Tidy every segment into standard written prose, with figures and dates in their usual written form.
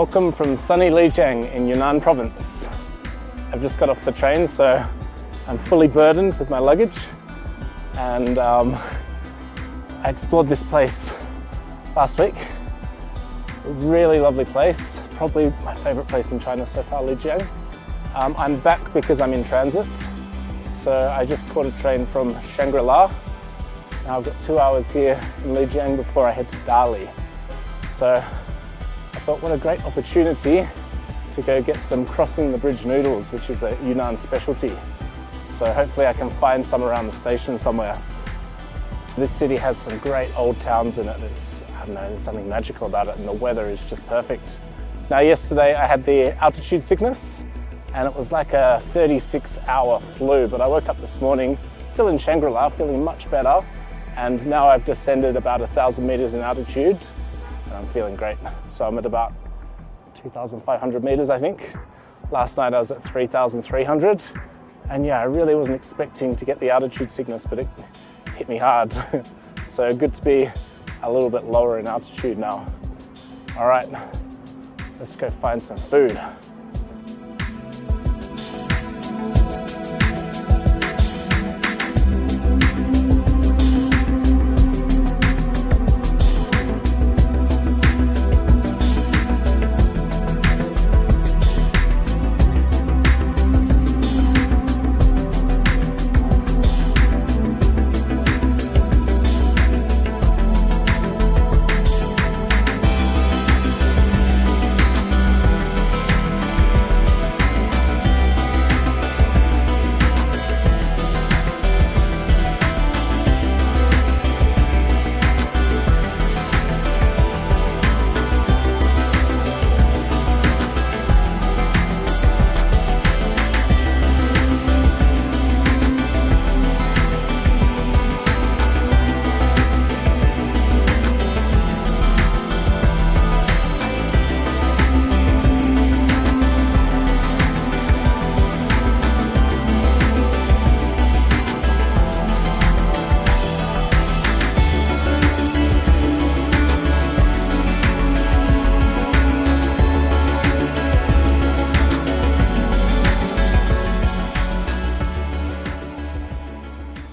Welcome from sunny Lijiang in Yunnan province. I've just got off the train, so I'm fully burdened with my luggage, and I explored this place last week. A really lovely place, probably my favorite place in China so far, Lijiang. I'm back because I'm in transit, so I just caught a train from Shangri-La. Now I've got 2 hours here in Lijiang before I head to Dali. So I thought, what a great opportunity to go get some crossing the bridge noodles, which is a Yunnan specialty. So hopefully I can find some around the station somewhere. This city has some great old towns in it. I don't know, there's something magical about it, and the weather is just perfect. Now yesterday I had the altitude sickness, and it was like a 36-hour flu, but I woke up this morning still in Shangri-La, feeling much better, and now I've descended about 1,000 meters in altitude, and I'm feeling great. So I'm at about 2,500 meters, I think. Last night I was at 3,300, and yeah, I really wasn't expecting to get the altitude sickness, but it hit me hard. So good to be a little bit lower in altitude now. All right, let's go find some food.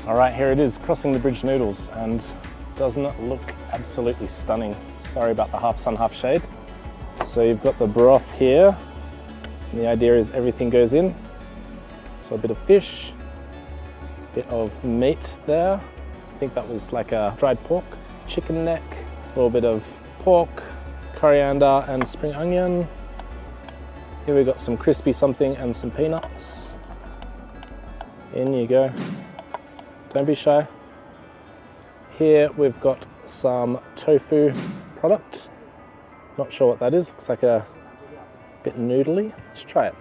Alright, here it is, crossing the bridge noodles, and doesn't it look absolutely stunning? Sorry about the half sun, half shade. So you've got the broth here, and the idea is everything goes in. So a bit of fish, a bit of meat there. I think that was like a dried pork, chicken neck, a little bit of pork, coriander and spring onion. Here we've got some crispy something and some peanuts. In you go. Don't be shy. Here we've got some tofu product. Not sure what that is. Looks like a bit noodly. Let's try it.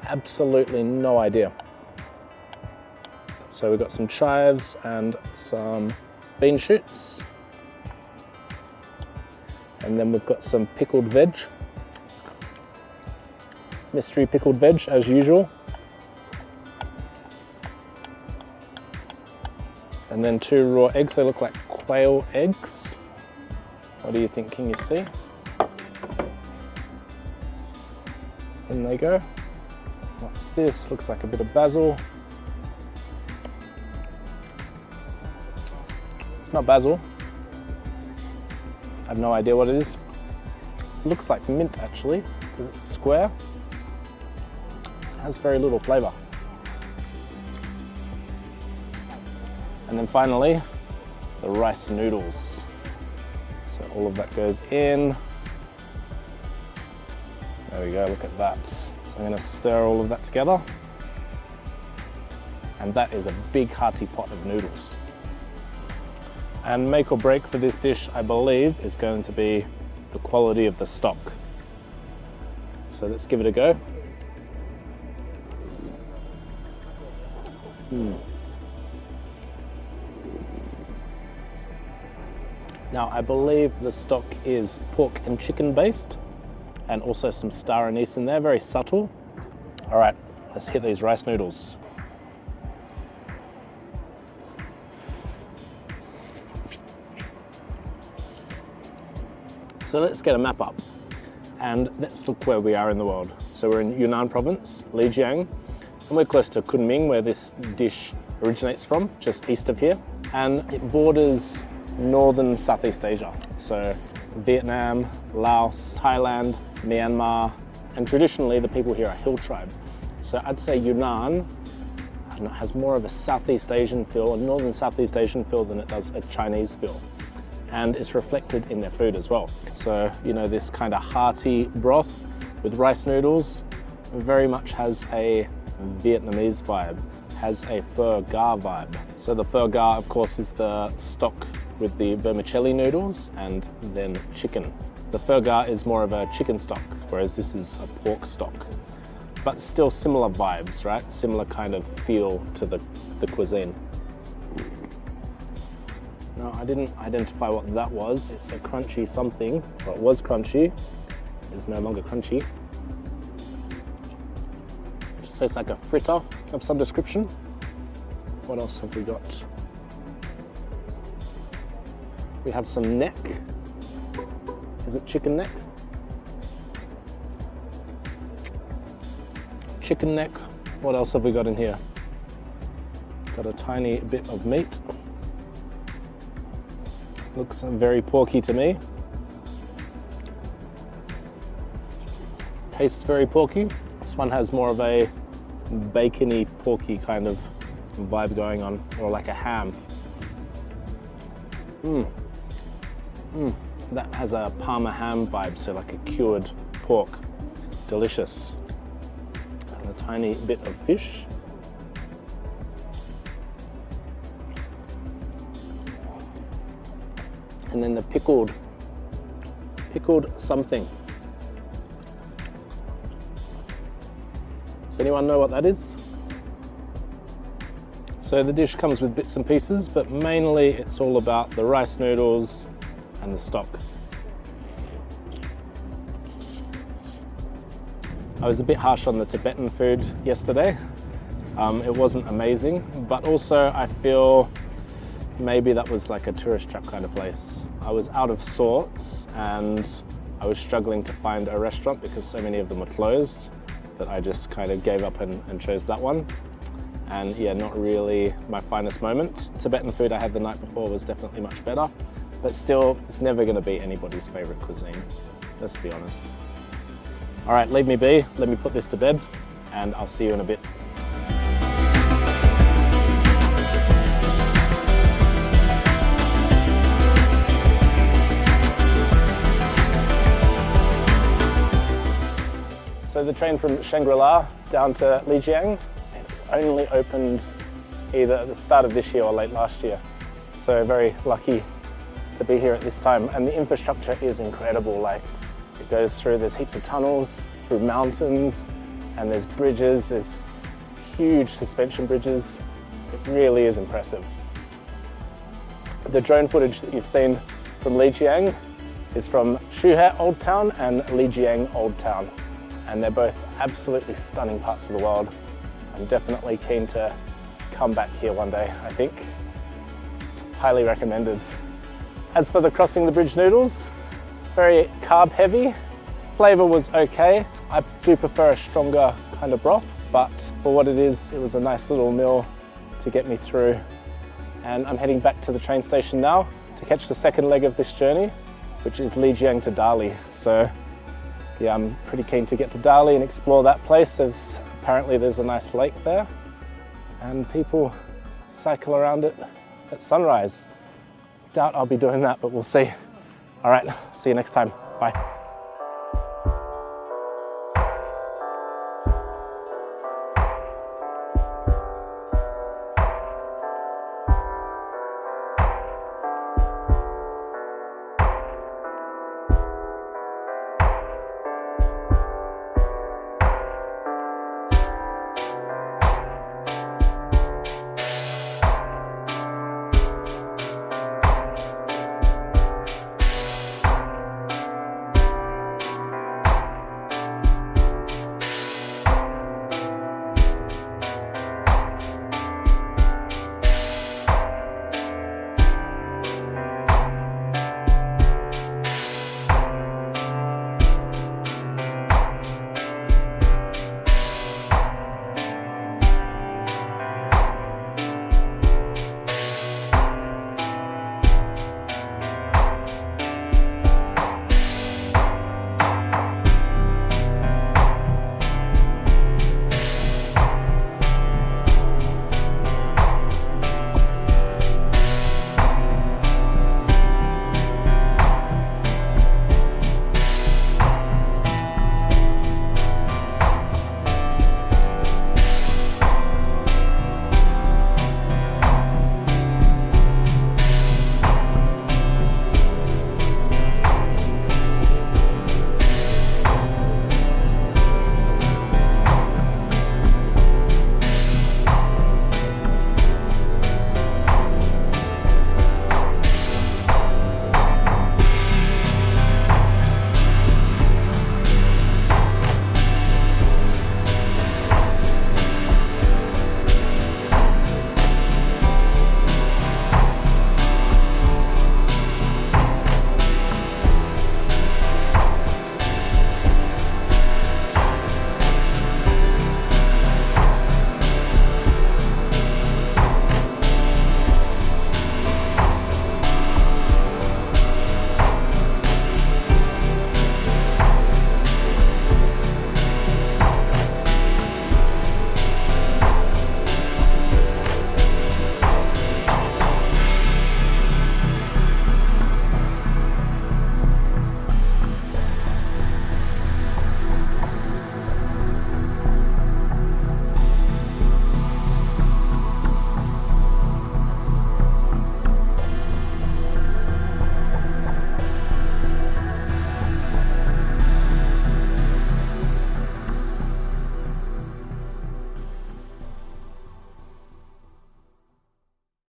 Absolutely no idea. So we've got some chives and some bean shoots. And then we've got some pickled veg. Mystery pickled veg as usual. And then 2 raw eggs. They look like quail eggs. What do you think? Can you see? In they go. What's this? Looks like a bit of basil. It's not basil. I have no idea what it is. It looks like mint actually, because it's square. Has very little flavour. And then finally, the rice noodles. So all of that goes in. There we go, look at that. So I'm going to stir all of that together. And that is a big hearty pot of noodles. And make or break for this dish, I believe, is going to be the quality of the stock. So let's give it a go. Now I believe the stock is pork and chicken based, and also some star anise in there, very subtle. All right, let's hit these rice noodles. So let's get a map up and let's look where we are in the world. So we're in Yunnan province, Lijiang, and we're close to Kunming, where this dish originates from, just east of here. And it borders northern Southeast Asia. So Vietnam, Laos, Thailand, Myanmar, and traditionally the people here are hill tribe. So I'd say Yunnan has more of a Southeast Asian feel, a northern Southeast Asian feel than it does a Chinese feel. And it's reflected in their food as well. So, you know, this kind of hearty broth with rice noodles very much has a Vietnamese vibe, has a pho gar vibe. So the pho gar, of course, is the stock with the vermicelli noodles and then chicken. The pho gar is more of a chicken stock, whereas this is a pork stock. But still similar vibes, right? Similar kind of feel to the cuisine. No, I didn't identify what that was. It's a crunchy something. Well, it was crunchy. It's no longer crunchy. It just tastes like a fritter of some description. What else have we got? We have some neck. Is it chicken neck? Chicken neck. What else have we got in here? Got a tiny bit of meat. Looks very porky to me. Tastes very porky. This one has more of a bacony, porky kind of vibe going on, or like a ham. That has a Parma ham vibe, so like a cured pork. Delicious. And a tiny bit of fish. And then the pickled something. Does anyone know what that is? So the dish comes with bits and pieces, but mainly it's all about the rice noodles and the stock. I was a bit harsh on the Tibetan food yesterday. It wasn't amazing, but also I feel maybe that was like a tourist trap kind of place. I was out of sorts and I was struggling to find a restaurant because so many of them were closed that I just kind of gave up and chose that one. And yeah, not really my finest moment. Tibetan food I had the night before was definitely much better, but still, it's never gonna be anybody's favorite cuisine, let's be honest. All right, leave me be, let me put this to bed, and I'll see you in a bit. So the train from Shangri-La down to Lijiang only opened either at the start of this year or late last year. So very lucky to be here at this time. And the infrastructure is incredible. Like, it goes through, there's heaps of tunnels, through mountains, and there's bridges, there's huge suspension bridges. It really is impressive. The drone footage that you've seen from Lijiang is from Shuhe Old Town and Lijiang Old Town. And they're both absolutely stunning parts of the world. I'm definitely keen to come back here one day, I think. Highly recommended. As for the crossing the bridge noodles, very carb heavy. Flavor was okay. I do prefer a stronger kind of broth, but for what it is, it was a nice little meal to get me through. And I'm heading back to the train station now to catch the second leg of this journey, which is Lijiang to Dali. So yeah, I'm pretty keen to get to Dali and explore that place, as apparently there's a nice lake there and people cycle around it at sunrise. Doubt I'll be doing that, but we'll see. All right, see you next time. Bye.